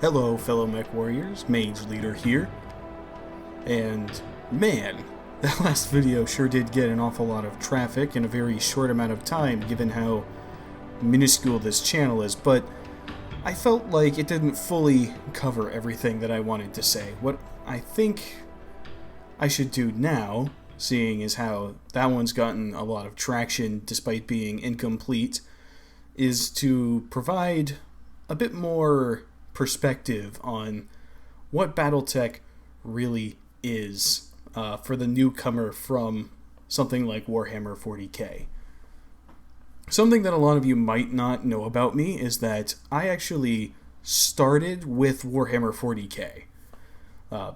Hello, fellow mech warriors, Mage Leader here. And man, that last video sure did get an awful lot of traffic in a very short amount of time, given how minuscule this channel is, but I felt like it didn't fully cover everything that I wanted to say. What I think I should do now, seeing as how that one's gotten a lot of traction despite being incomplete, is to provide a bit more perspective on what Battletech really is for the newcomer from something like Warhammer 40k. Something that a lot of you might not know about me is that I actually started with Warhammer 40k.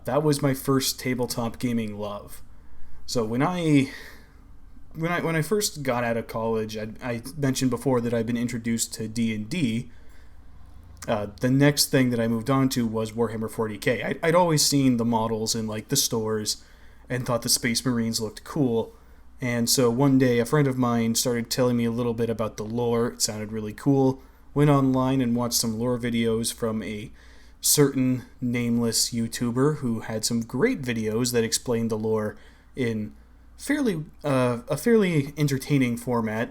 That was my first tabletop gaming love. So when I first got out of college, I mentioned before that I'd been introduced to D&D. The next thing that I moved on to was Warhammer 40k. I'd always seen the models in like the stores and thought the Space Marines looked cool. And so one day a friend of mine started telling me a little bit about the lore. It sounded really cool. Went online and watched some lore videos from a certain nameless YouTuber who had some great videos that explained the lore in a fairly entertaining format.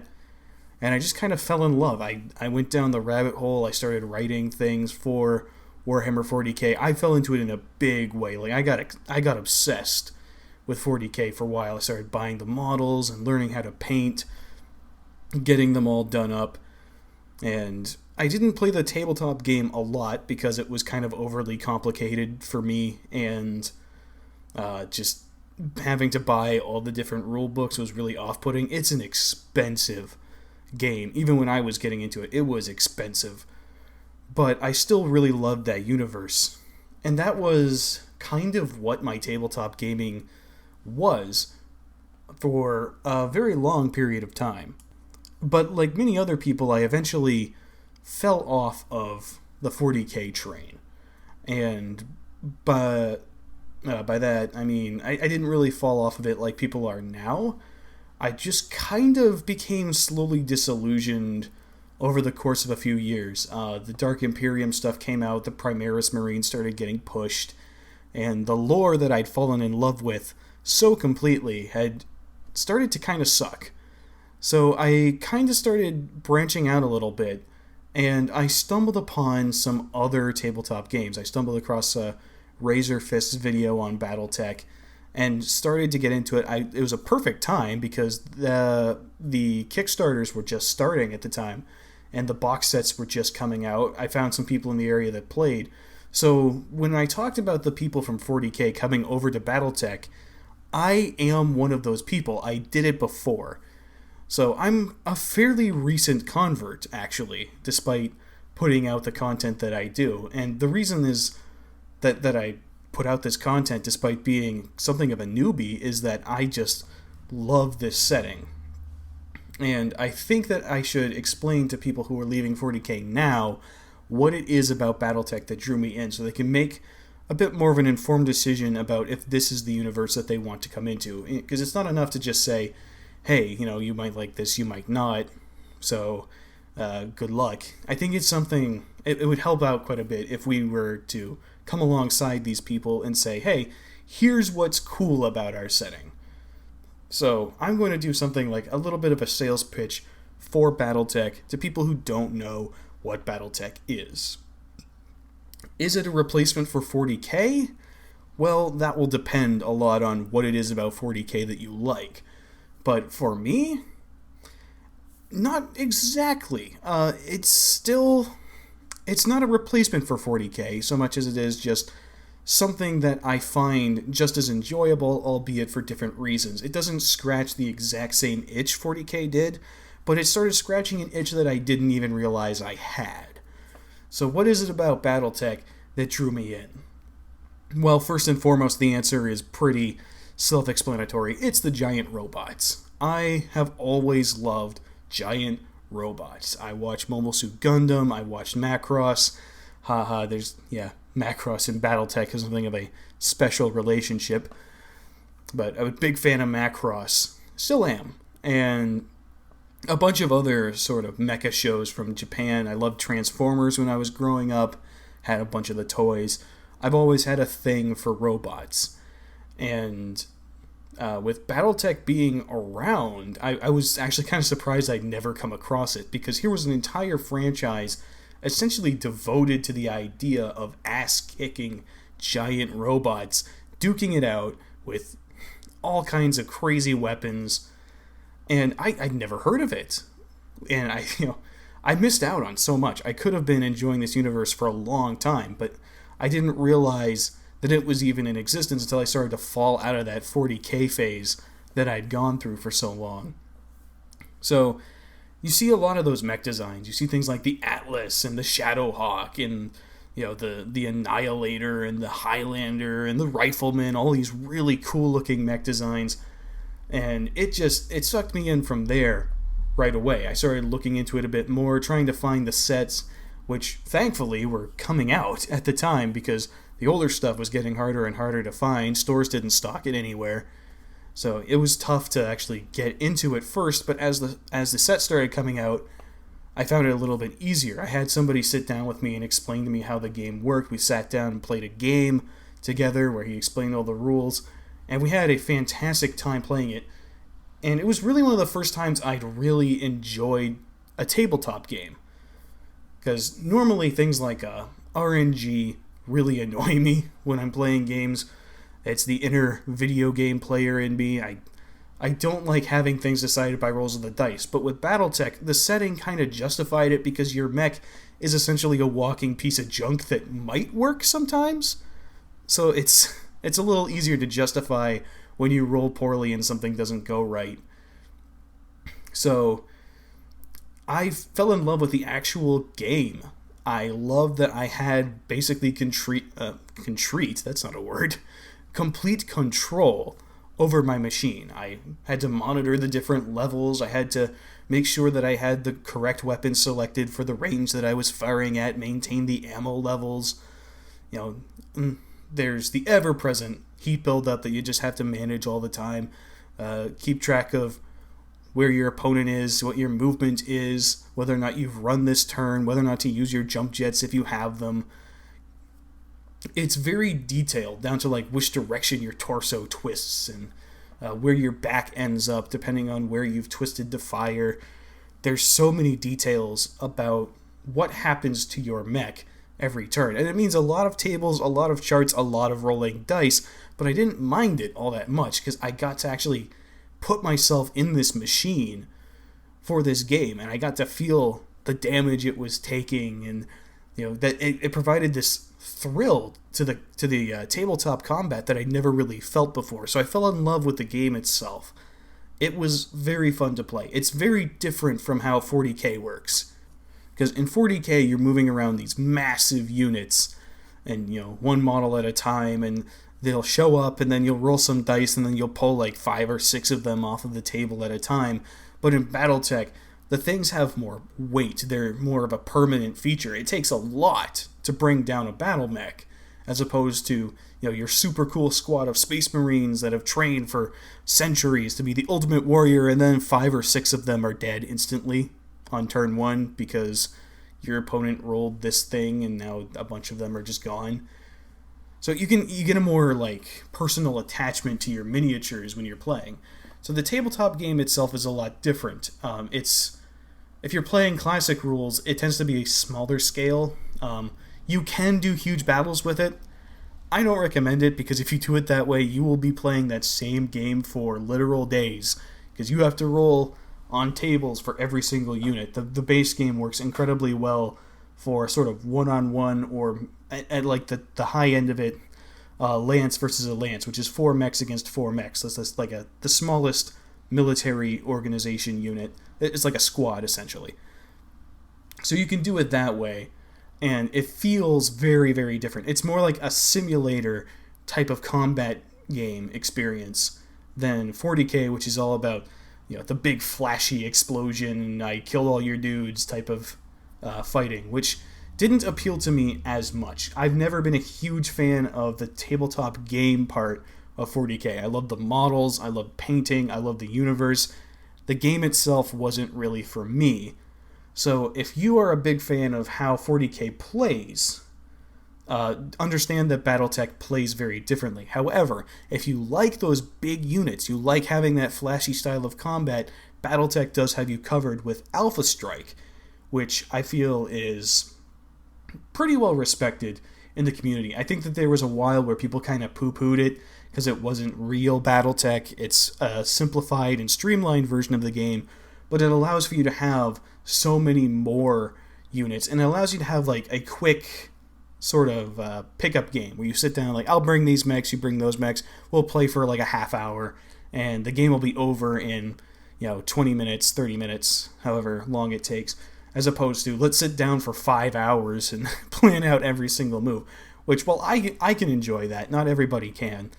And I just kind of fell in love. I went down the rabbit hole. I started writing things for Warhammer 40k. I fell into it in a big way. Like I got obsessed with 40k for a while. I started buying the models and learning how to paint, getting them all done up. And I didn't play the tabletop game a lot because it was kind of overly complicated for me, and just having to buy all the different rule books was really off-putting. It's an expensive game. Even when I was getting into it, it was expensive. But I still really loved that universe. And that was kind of what my tabletop gaming was for a very long period of time. But like many other people, I eventually fell off of the 40k train. And by that, I mean, I didn't really fall off of it like people are now. I just kind of became slowly disillusioned over the course of a few years. The Dark Imperium stuff came out, the Primaris Marines started getting pushed, and the lore that I'd fallen in love with so completely had started to kind of suck. So I kind of started branching out a little bit, and I stumbled upon some other tabletop games. I stumbled across a Razor Fist's video on Battletech, and started to get into it. It was a perfect time because the Kickstarters were just starting at the time, and the box sets were just coming out. I found some people in the area that played. So when I talked about the people from 40k coming over to Battletech, I am one of those people. I did it before. So I'm a fairly recent convert, actually, despite putting out the content that I do. And the reason is that I put out this content despite being something of a newbie is that I just love this setting. And I think that I should explain to people who are leaving 40k now what it is about Battletech that drew me in, so they can make a bit more of an informed decision about if this is the universe that they want to come into. Because it's not enough to just say, hey, you might like this, you might not, so good luck. I think it's something, it would help out quite a bit if we were to come alongside these people and say, hey, here's what's cool about our setting. So I'm going to do something like a little bit of a sales pitch for Battletech to people who don't know what Battletech is. Is it a replacement for 40k? Well, that will depend a lot on what it is about 40k that you like. But for me, not exactly. It's not a replacement for 40k so much as it is just something that I find just as enjoyable, albeit for different reasons. It doesn't scratch the exact same itch 40k did, but it started scratching an itch that I didn't even realize I had. So what is it about Battletech that drew me in? Well, first and foremost, the answer is pretty self-explanatory. It's the giant robots. I have always loved giant robots. I watched Mobile Suit Gundam, I watched Macross. Macross and Battletech has something of a special relationship. But I'm a big fan of Macross. Still am. And a bunch of other sort of mecha shows from Japan. I loved Transformers when I was growing up. had a bunch of the toys. I've always had a thing for robots. And with Battletech being around, I was actually kind of surprised I'd never come across it, because here was an entire franchise essentially devoted to the idea of ass-kicking giant robots, duking it out with all kinds of crazy weapons, and I'd never heard of it. And I missed out on so much. I could have been enjoying this universe for a long time, but I didn't realize that it was even in existence until I started to fall out of that 40k phase that I'd gone through for so long. So you see a lot of those mech designs. You see things like the Atlas and the Shadowhawk and the Annihilator and the Highlander and the Rifleman, all these really cool looking mech designs. And it sucked me in from there right away. I started looking into it a bit more, trying to find the sets, which thankfully were coming out at the time, because the older stuff was getting harder and harder to find. Stores didn't stock it anywhere. So it was tough to actually get into it first, but as the set started coming out, I found it a little bit easier. I had somebody sit down with me and explain to me how the game worked. We sat down and played a game together where he explained all the rules, and we had a fantastic time playing it. And it was really one of the first times I'd really enjoyed a tabletop game. Because normally things like RNG really annoy me when I'm playing games. It's the inner video game player in me. I don't like having things decided by rolls of the dice. But with Battletech, the setting kind of justified it, because your mech is essentially a walking piece of junk that might work sometimes. So it's a little easier to justify when you roll poorly and something doesn't go right. So I fell in love with the actual game. I love that I had basically complete control over my machine. I had to monitor the different levels. I had to make sure that I had the correct weapon selected for the range that I was firing at, maintain the ammo levels. There's the ever-present heat buildup that you just have to manage all the time. Keep track of where your opponent is, what your movement is, whether or not you've run this turn, whether or not to use your jump jets if you have them. It's very detailed, down to like which direction your torso twists and where your back ends up depending on where you've twisted the fire. There's so many details about what happens to your mech every turn. And it means a lot of tables, a lot of charts, a lot of rolling dice, but I didn't mind it all that much because I got to actually put myself in this machine for this game, and I got to feel the damage it was taking, and that it provided this thrill to the tabletop combat that I never really felt before. So I fell in love with the game itself. It was very fun to play. It's very different from how 40k works, because in 40k you're moving around these massive units, and one model at a time, and they'll show up, and then you'll roll some dice, and then you'll pull like 5 or 6 of them off of the table at a time. But in Battletech, the things have more weight. They're more of a permanent feature. It takes a lot to bring down a battle mech, as opposed to your super cool squad of Space Marines that have trained for centuries to be the ultimate warrior, and then 5 or 6 of them are dead instantly on turn 1 because your opponent rolled this thing, and now a bunch of them are just gone. So you get a more like personal attachment to your miniatures when you're playing. So the tabletop game itself is a lot different. If you're playing classic rules, it tends to be a smaller scale. You can do huge battles with it. I don't recommend it, because if you do it that way, you will be playing that same game for literal days, because you have to roll on tables for every single unit. The base game works incredibly well for sort of one-on-one, or at like the high end of it, lance versus a lance, which is 4 mechs against 4 mechs. That's like the smallest military organization unit. It's like a squad, essentially. So you can do it that way, and it feels very, very different. It's more like a simulator type of combat game experience than 40k, which is all about the big flashy explosion, I killed all your dudes type of fighting, which didn't appeal to me as much. I've never been a huge fan of the tabletop game part of 40k. I love the models, I love painting, I love the universe. The game itself wasn't really for me. So if you are a big fan of how 40k plays, Understand that Battletech plays very differently. However, if you like those big units, you like having that flashy style of combat, Battletech does have you covered with Alpha Strike, which I feel is pretty well respected in the community. I think that there was a while where people kind of poo-pooed it because it wasn't real Battletech. It's a simplified and streamlined version of the game, but it allows for you to have so many more units, and it allows you to have like a quick sort of pickup game where you sit down, like, I'll bring these mechs, you bring those mechs, we'll play for like a half hour, and the game will be over in 20 minutes, 30 minutes, however long it takes, as opposed to let's sit down for 5 hours and plan out every single move, which, well, I can enjoy that. Not everybody can.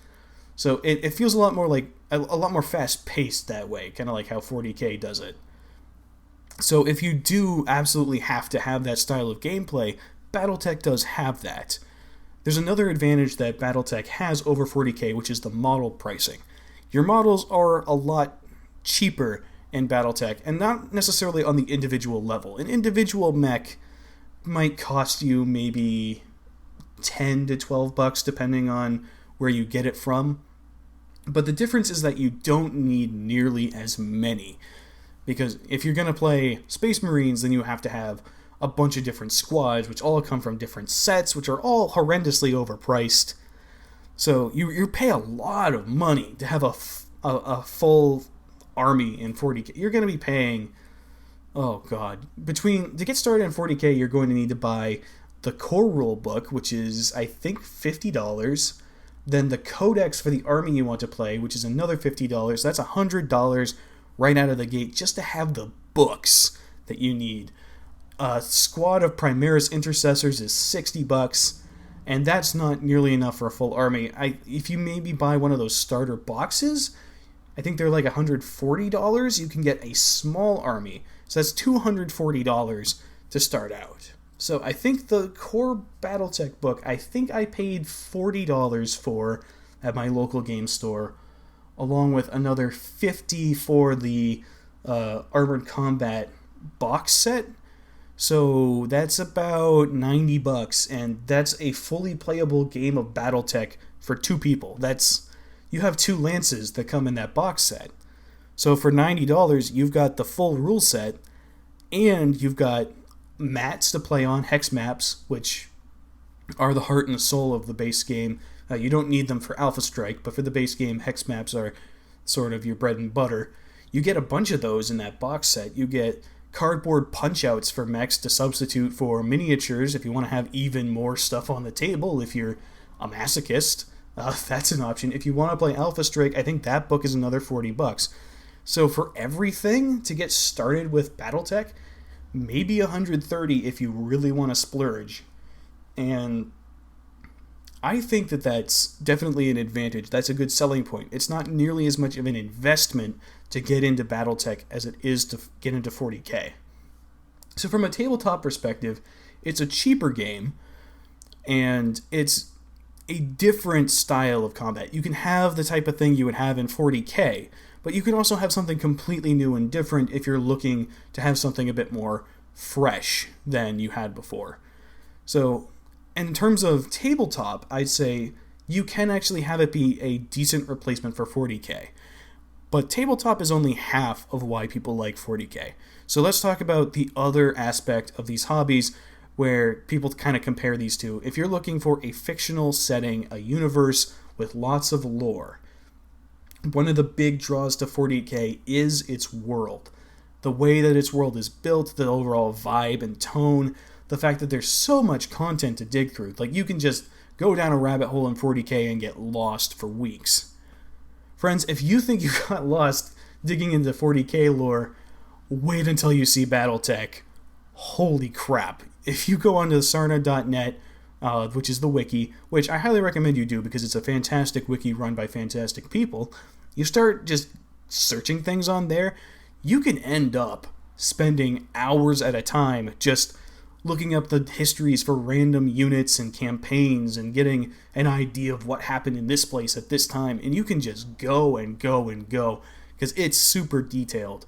So it feels a lot more like a lot more fast-paced that way, kind of like how 40K does it. So if you do absolutely have to have that style of gameplay, Battletech does have that. There's another advantage that Battletech has over 40K, which is the model pricing. Your models are a lot cheaper in Battletech, and not necessarily on the individual level. An individual mech might cost you maybe $10 to $12 depending on where you get it from. But the difference is that you don't need nearly as many. Because if you're going to play Space Marines, then you have to have a bunch of different squads, which all come from different sets, which are all horrendously overpriced. So you pay a lot of money to have a full army in 40K. You're going to be paying, oh god, to get started in 40K, you're going to need to buy the core rule book, which is, I think, $50. Then the codex for the army you want to play, which is another $50. That's $100 right out of the gate just to have the books that you need. A squad of Primaris Intercessors is $60, and that's not nearly enough for a full army. If you maybe buy one of those starter boxes, I think they're like $140, you can get a small army. So that's $240 to start out. So I think the core Battletech book, I think I paid $40 for at my local game store, along with another $50 for the Armored Combat box set. So that's about $90, and that's a fully playable game of Battletech for 2 people. You have 2 lances that come in that box set. So for $90, you've got the full rule set, and you've got mats to play on, hex maps, which are the heart and soul of the base game. You don't need them for Alpha Strike, but for the base game, hex maps are sort of your bread and butter. You get a bunch of those in that box set. You get cardboard punch-outs for mechs to substitute for miniatures if you want to have even more stuff on the table. If you're a masochist, that's an option. If you want to play Alpha Strike, I think that book is another $40. So for everything to get started with Battletech, maybe $130 if you really want to splurge. And I think that that's definitely an advantage. That's a good selling point. It's not nearly as much of an investment to get into Battletech as it is to get into 40K. So from a tabletop perspective, it's a cheaper game, and it's a different style of combat. You can have the type of thing you would have in 40K, but you can also have something completely new and different if you're looking to have something a bit more fresh than you had before. So in terms of tabletop, I'd say you can actually have it be a decent replacement for 40K. But tabletop is only half of why people like 40K. So let's talk about the other aspect of these hobbies where people kind of compare these two. If you're looking for a fictional setting, a universe with lots of lore, one of the big draws to 40K is its world. The way that its world is built, the overall vibe and tone, the fact that there's so much content to dig through. Like, you can just go down a rabbit hole in 40K and get lost for weeks. Friends, if you think you got lost digging into 40K lore, wait until you see Battletech. Holy crap. If you go onto sarna.net, which is the wiki, which I highly recommend you do because it's a fantastic wiki run by fantastic people, you start just searching things on there, you can end up spending hours at a time just looking up the histories for random units and campaigns and getting an idea of what happened in this place at this time, and you can just go and go and go because it's super detailed.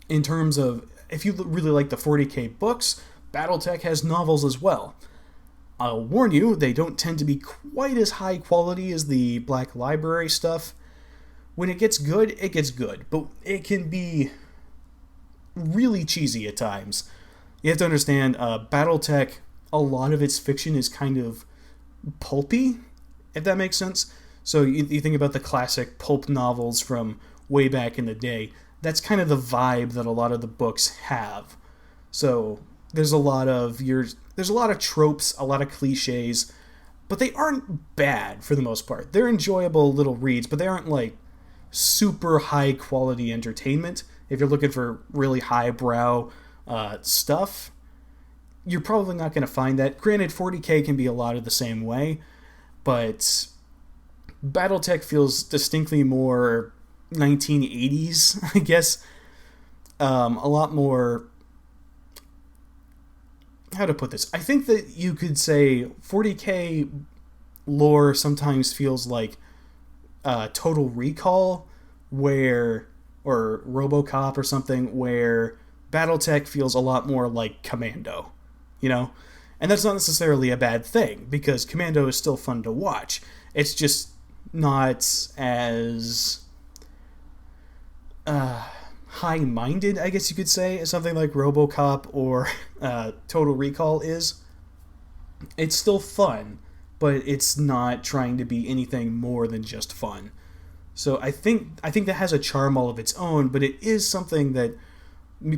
In terms of, if you really like the 40K books, Battletech has novels as well. I'll warn you, they don't tend to be quite as high quality as the Black Library stuff. When it gets good, but it can be really cheesy at times. You have to understand, Battletech, a lot of its fiction is kind of pulpy, if that makes sense. So you think about the classic pulp novels from way back in the day. That's kind of the vibe that a lot of the books have. So there's a lot of tropes, a lot of cliches, but they aren't bad for the most part. They're enjoyable little reads, but they aren't like super high quality entertainment. If you're looking for really highbrow stuff, you're probably not going to find that. Granted, 40K can be a lot of the same way, but Battletech feels distinctly more 1980s, I guess. A lot more... How to put this? I think that you could say 40K lore sometimes feels like Total Recall, or RoboCop or something, where Battletech feels a lot more like Commando, you know? And that's not necessarily a bad thing, because Commando is still fun to watch. It's just not as high-minded, I guess you could say, as something like RoboCop or Total Recall is. It's still fun, but it's not trying to be anything more than just fun. So I think that has a charm all of its own, but it is something that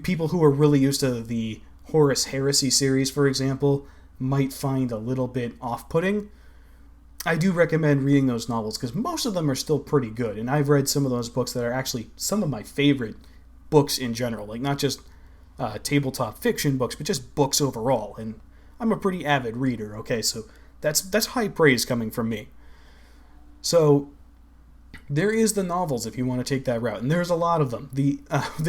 people who are really used to the Horus Heresy series, for example, might find a little bit off-putting. I do recommend reading those novels because most of them are still pretty good, and I've read some of those books that are actually some of my favorite books in general, like not just tabletop fiction books, but just books overall. And I'm a pretty avid reader, okay, so that's high praise coming from me. So there is the novels if you want to take that route, and there's a lot of them. The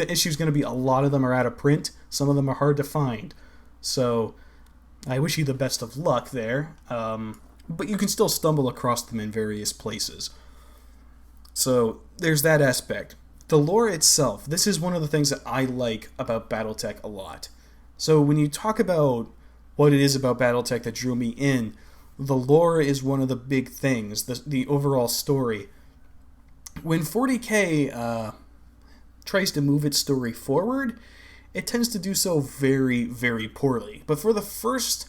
issue is going to be a lot of them are out of print. Some of them are hard to find. So I wish you the best of luck there, but you can still stumble across them in various places. So there's that aspect. The lore itself, this is one of the things that I like about Battletech a lot. So when you talk about what it is about Battletech that drew me in, the lore is one of the big things, the overall story. When 40K tries to move its story forward, it tends to do so very, very poorly. But for the first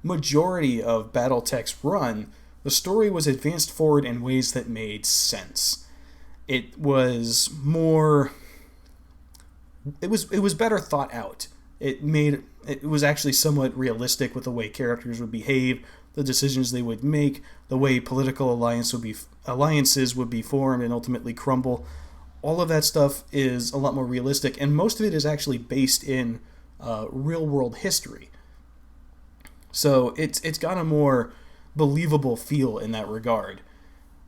majority of Battletech's run, the story was advanced forward in ways that made sense. It was more... It was better thought out. It was actually somewhat realistic with the way characters would behave, the decisions they would make, the way political alliances would be formed and ultimately crumble. All of that stuff is a lot more realistic, and most of it is actually based in real-world history. So it's got a more believable feel in that regard.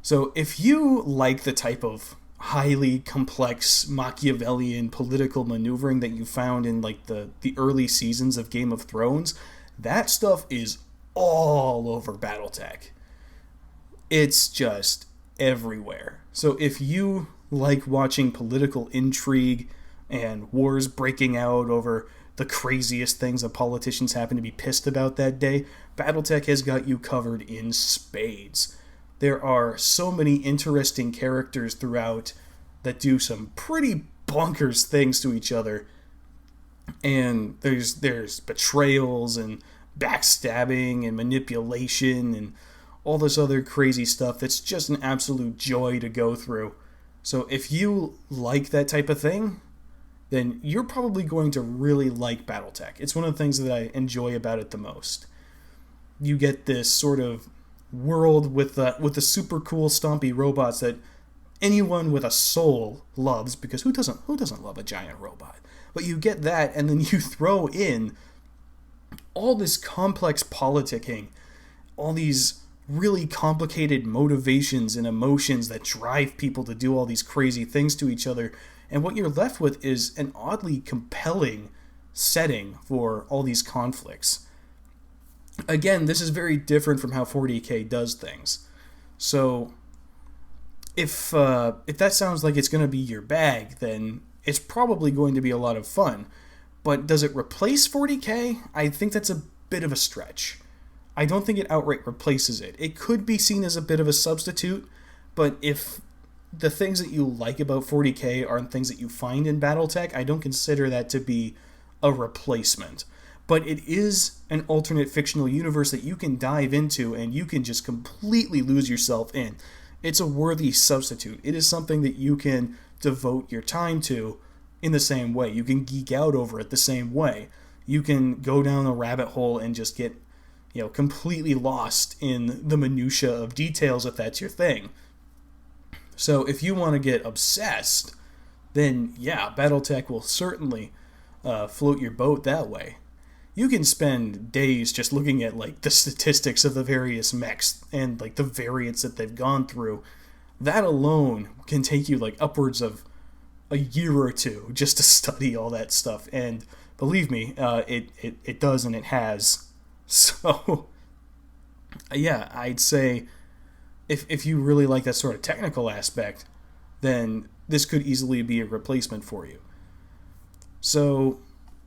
So if you like the type of highly complex Machiavellian political maneuvering that you found in like the early seasons of Game of Thrones, that stuff is all over Battletech. It's just everywhere. So if you like watching political intrigue and wars breaking out over the craziest things that politicians happen to be pissed about that day, Battletech has got you covered in spades. There are so many interesting characters throughout that do some pretty bonkers things to each other. And there's betrayals and backstabbing and manipulation and all this other crazy stuff that's just an absolute joy to go through. So if you like that type of thing, then you're probably going to really like Battletech. It's one of the things that I enjoy about it the most. You get this sort of world with the super cool stompy robots that anyone with a soul loves, because who doesn't love a giant robot? But you get that, and then you throw in all this complex politicking, all these really complicated motivations and emotions that drive people to do all these crazy things to each other, and what you're left with is an oddly compelling setting for all these conflicts. Again, this is very different from how 40K does things. So if that sounds like it's going to be your bag, then it's probably going to be a lot of fun. But does it replace 40K? I think that's a bit of a stretch. I don't think it outright replaces it. It could be seen as a bit of a substitute, but if the things that you like about 40K are things that you find in Battletech, I don't consider that to be a replacement. But it is an alternate fictional universe that you can dive into and you can just completely lose yourself in. It's a worthy substitute. It is something that you can devote your time to in the same way. You can geek out over it the same way. You can go down a rabbit hole and just get, completely lost in the minutia of details if that's your thing. So if you want to get obsessed, then yeah, Battletech will certainly float your boat that way. You can spend days just looking at the statistics of the various mechs and the variants that they've gone through. That alone can take you upwards of a year or two just to study all that stuff. And believe me, it does, and it has. So yeah, I'd say if you really like that sort of technical aspect, then this could easily be a replacement for you. So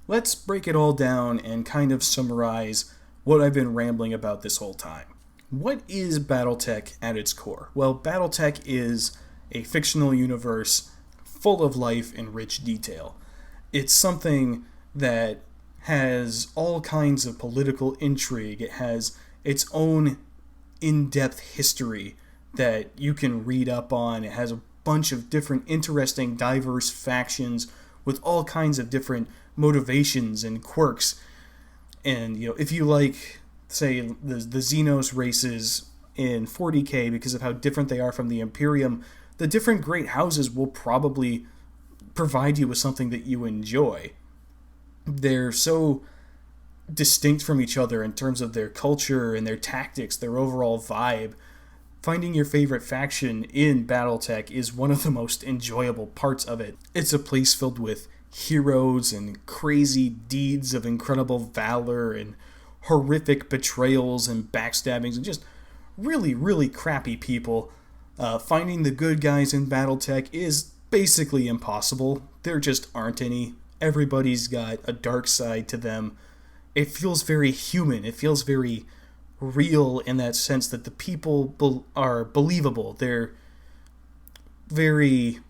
let's break it all down and kind of summarize what I've been rambling about this whole time. What is Battletech at its core? Well, Battletech is a fictional universe full of life and rich detail. It's something that has all kinds of political intrigue. It has its own in-depth history that you can read up on. It has a bunch of different interesting, diverse factions with all kinds of different motivations and quirks. And if you like, say, the Xenos races in 40K because of how different they are from the Imperium, the different great houses will probably provide you with something that you enjoy. They're so distinct from each other in terms of their culture and their tactics, their overall vibe. Finding your favorite faction in Battletech is one of the most enjoyable parts of it. It's a place filled with heroes and crazy deeds of incredible valor and horrific betrayals and backstabbings and just really, really crappy people. Finding the good guys in Battletech is basically impossible. There just aren't any. Everybody's got a dark side to them. It feels very human. It feels very real in that sense that the people are believable. They're very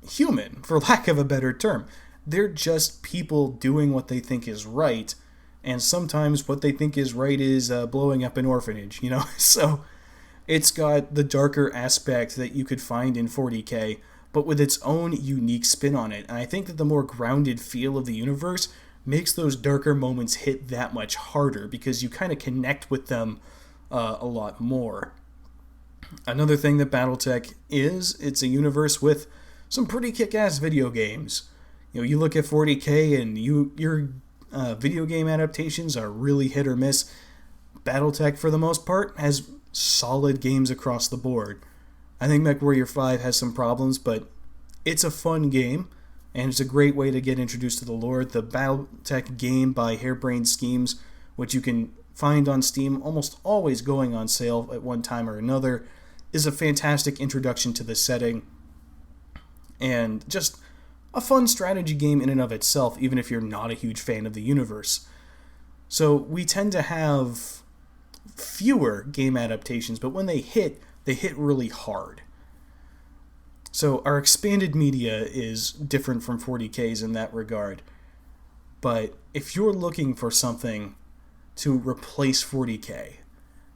human, for lack of a better term. They're just people doing what they think is right, and sometimes what they think is right is blowing up an orphanage, So it's got the darker aspect that you could find in 40K, but with its own unique spin on it. And I think that the more grounded feel of the universe makes those darker moments hit that much harder because you kind of connect with them a lot more. Another thing that Battletech is, it's a universe with some pretty kick-ass video games. You look at 40K and your video game adaptations are really hit or miss. Battletech, for the most part, has solid games across the board. I think MechWarrior 5 has some problems, but it's a fun game, and it's a great way to get introduced to the lore. The Battletech game by Harebrained Schemes, which you can find on Steam, almost always going on sale at one time or another, is a fantastic introduction to the setting, and just a fun strategy game in and of itself, even if you're not a huge fan of the universe. So we tend to have fewer game adaptations, but when they hit really hard. So our expanded media is different from 40K's in that regard. But if you're looking for something to replace 40K,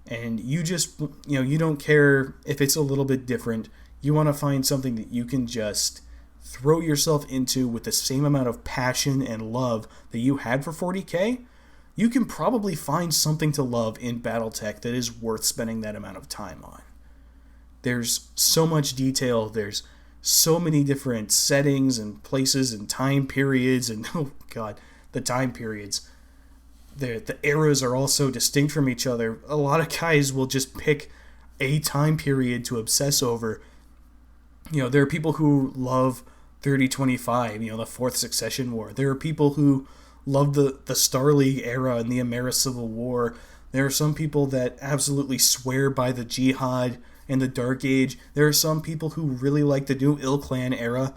and you just, you don't care if it's a little bit different, you want to find something that you can just throw yourself into with the same amount of passion and love that you had for 40K, you can probably find something to love in Battletech that is worth spending that amount of time on. There's so much detail, there's so many different settings and places and time periods, and oh god, the time periods. The eras are all so distinct from each other. A lot of guys will just pick a time period to obsess over. There are people who love 3025, the Fourth Succession War. There are people who love the Star League era and the Americivil War. There are some people that absolutely swear by the Jihad and the Dark Age. There are some people who really like the new Ill Clan era.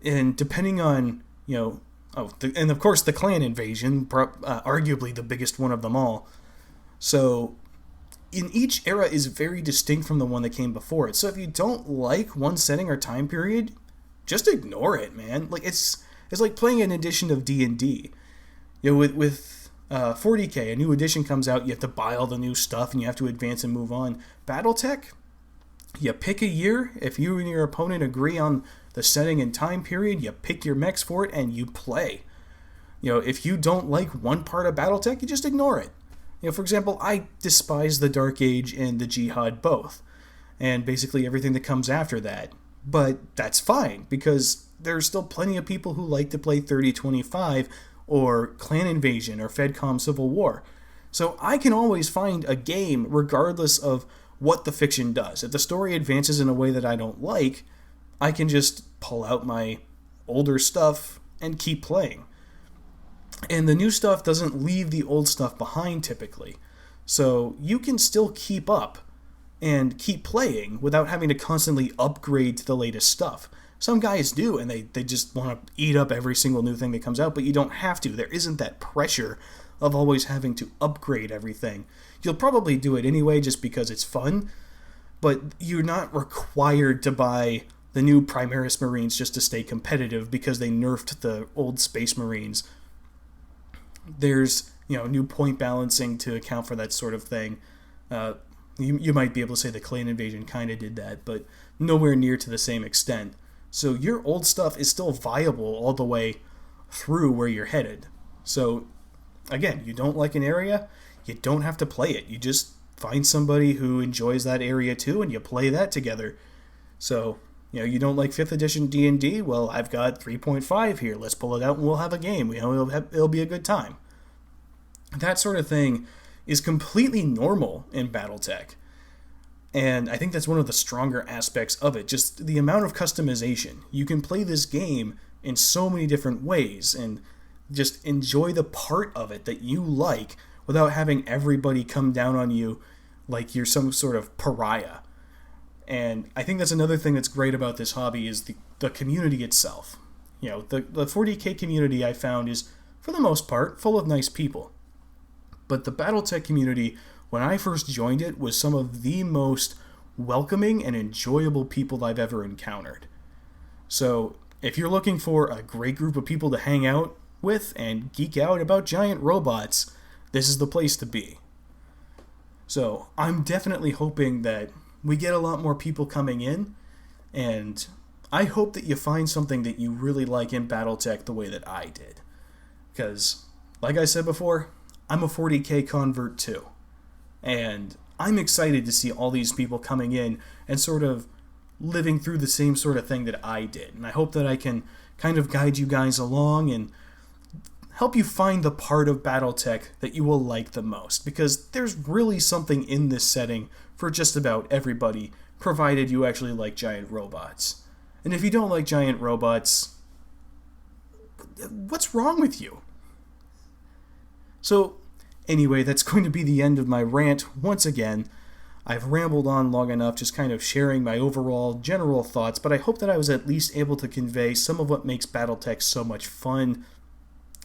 And depending on, and of course the clan invasion, arguably the biggest one of them all. So in each era is very distinct from the one that came before it. So if you don't like one setting or time period, just ignore it, man. Like it's like playing an edition of D&D. With 40K, a new edition comes out, you have to buy all the new stuff and you have to advance and move on. Battletech, you pick a year. If you and your opponent agree on the setting and time period, you pick your mechs for it and you play. If you don't like one part of Battletech, you just ignore it. For example, I despise the Dark Age and the Jihad both, and basically everything that comes after that. But that's fine, because there's still plenty of people who like to play 3025 or Clan Invasion or FedCom Civil War. So I can always find a game regardless of what the fiction does. If the story advances in a way that I don't like, I can just pull out my older stuff and keep playing. And the new stuff doesn't leave the old stuff behind typically. So you can still keep up and keep playing without having to constantly upgrade to the latest stuff. Some guys do, and they just want to eat up every single new thing that comes out, but you don't have to. There isn't that pressure of always having to upgrade everything. You'll probably do it anyway just because it's fun, but you're not required to buy the new Primaris Marines just to stay competitive because they nerfed the old Space Marines. There's new point balancing to account for that sort of thing. You might be able to say the Clan Invasion kind of did that, but nowhere near to the same extent. So your old stuff is still viable all the way through where you're headed. So again, you don't like an area, you don't have to play it. You just find somebody who enjoys that area too, and you play that together. So you don't like 5th edition D&D? Well, I've got 3.5 here. Let's pull it out and we'll have a game. It'll be a good time. That sort of thing is completely normal in Battletech. And I think that's one of the stronger aspects of it. Just the amount of customization. You can play this game in so many different ways and just enjoy the part of it that you like without having everybody come down on you like you're some sort of pariah. And I think that's another thing that's great about this hobby is the community itself. The 40K community I found is, for the most part, full of nice people. But the Battletech community, when I first joined it, was some of the most welcoming and enjoyable people I've ever encountered. So if you're looking for a great group of people to hang out with and geek out about giant robots, this is the place to be. So I'm definitely hoping that we get a lot more people coming in, and I hope that you find something that you really like in Battletech the way that I did. Because, like I said before, I'm a 40K convert too. And I'm excited to see all these people coming in and sort of living through the same sort of thing that I did. And I hope that I can kind of guide you guys along and help you find the part of Battletech that you will like the most. Because there's really something in this setting for just about everybody, provided you actually like giant robots. And if you don't like giant robots, what's wrong with you? So, anyway, that's going to be the end of my rant once again. I've rambled on long enough, just kind of sharing my overall general thoughts, but I hope that I was at least able to convey some of what makes Battletech so much fun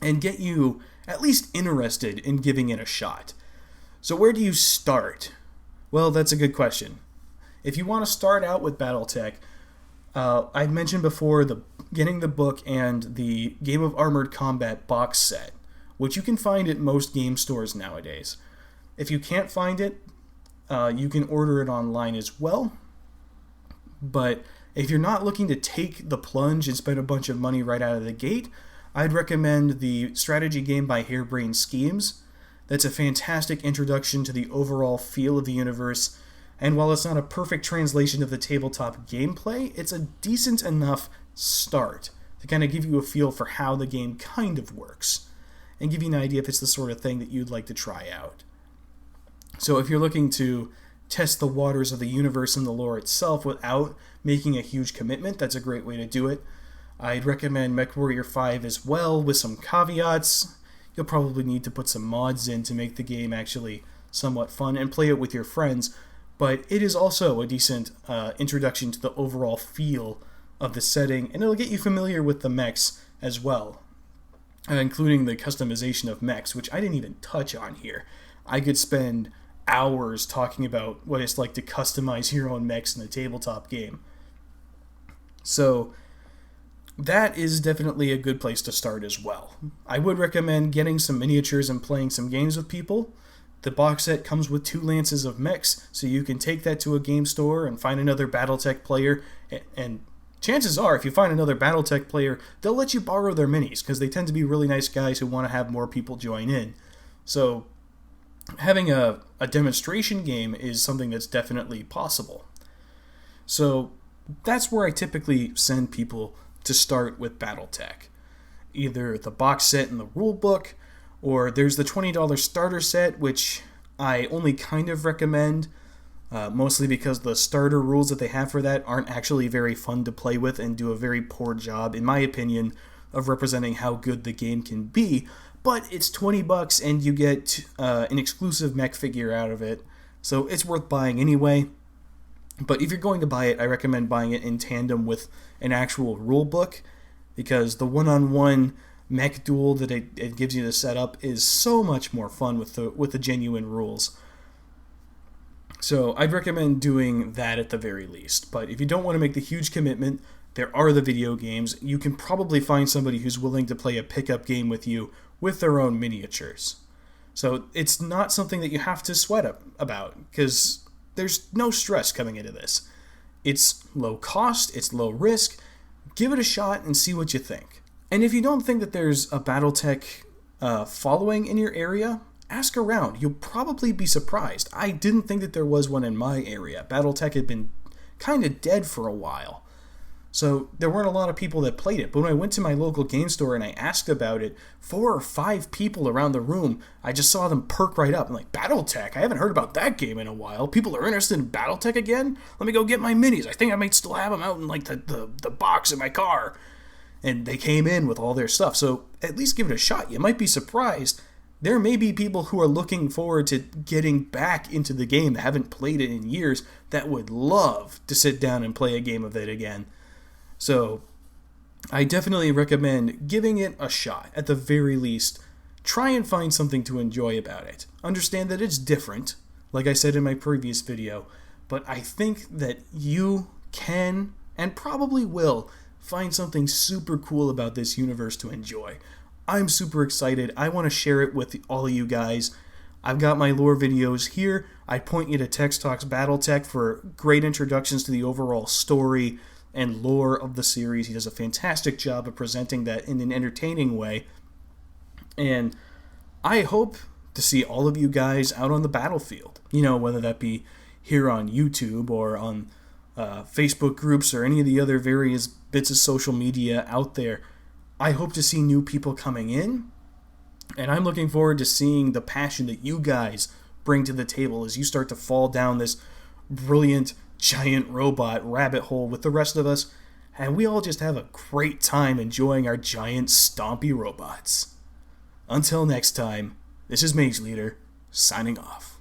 and get you at least interested in giving it a shot. So where do you start? Well, that's a good question. If you want to start out with Battletech, I mentioned before getting the book and the Game of Armored Combat box set, which you can find at most game stores nowadays. If you can't find it, you can order it online as well. But if you're not looking to take the plunge and spend a bunch of money right out of the gate, I'd recommend the strategy game by Harebrained Schemes. That's a fantastic introduction to the overall feel of the universe, and while it's not a perfect translation of the tabletop gameplay, it's a decent enough start to kind of give you a feel for how the game kind of works, and give you an idea if it's the sort of thing that you'd like to try out. So if you're looking to test the waters of the universe and the lore itself without making a huge commitment, that's a great way to do it. I'd recommend MechWarrior 5 as well, with some caveats. You'll probably need to put some mods in to make the game actually somewhat fun and play it with your friends, but it is also a decent introduction to the overall feel of the setting, and it'll get you familiar with the mechs as well, including the customization of mechs, which I didn't even touch on here. I could spend hours talking about what it's like to customize your own mechs in a tabletop game. So that is definitely a good place to start as well. I would recommend getting some miniatures and playing some games with people. The box set comes with 2 lances of mechs, so you can take that to a game store and find another Battletech player, and chances are, if you find another Battletech player, they'll let you borrow their minis, because they tend to be really nice guys who want to have more people join in. So having a demonstration game is something that's definitely possible. So that's where I typically send people to start with Battletech. Either the box set and the rule book, or there's the $20 starter set, which I only kind of recommend, mostly because the starter rules that they have for that aren't actually very fun to play with and do a very poor job, in my opinion, of representing how good the game can be. But it's $20 and you get an exclusive mech figure out of it, so it's worth buying anyway. But if you're going to buy it, I recommend buying it in tandem with an actual rule book, because the one-on-one mech duel that it gives you to set up is so much more fun with the genuine rules. So I'd recommend doing that at the very least. But if you don't want to make the huge commitment, there are the video games. You can probably find somebody who's willing to play a pickup game with you with their own miniatures. So it's not something that you have to sweat about, because there's no stress coming into this. It's low cost, it's low risk. Give it a shot and see what you think. And if you don't think that there's a Battletech following in your area, ask around. You'll probably be surprised. I didn't think that there was one in my area. Battletech had been kind of dead for a while, so there weren't a lot of people that played it. But when I went to my local game store and I asked about it, 4 or 5 people around the room, I just saw them perk right up. I'm like, Battletech? I haven't heard about that game in a while. People are interested in Battletech again? Let me go get my minis. I think I might still have them out in like the box in my car. And they came in with all their stuff, so at least give it a shot. You might be surprised. There may be people who are looking forward to getting back into the game that haven't played it in years that would love to sit down and play a game of it again. So I definitely recommend giving it a shot. At the very least, try and find something to enjoy about it. Understand that it's different, like I said in my previous video, but I think that you can and probably will find something super cool about this universe to enjoy. I'm super excited. I want to share it with all of you guys. I've got my lore videos here. I point you to Tex Talks Battletech for great introductions to the overall story and lore of the series. He does a fantastic job of presenting that in an entertaining way. And I hope to see all of you guys out on the battlefield. You know, whether that be here on YouTube or on Facebook groups or any of the other various bits of social media out there. I hope to see new people coming in, and I'm looking forward to seeing the passion that you guys bring to the table as you start to fall down this brilliant giant robot rabbit hole with the rest of us, and we all just have a great time enjoying our giant stompy robots. Until next time, this is Mage Leader, signing off.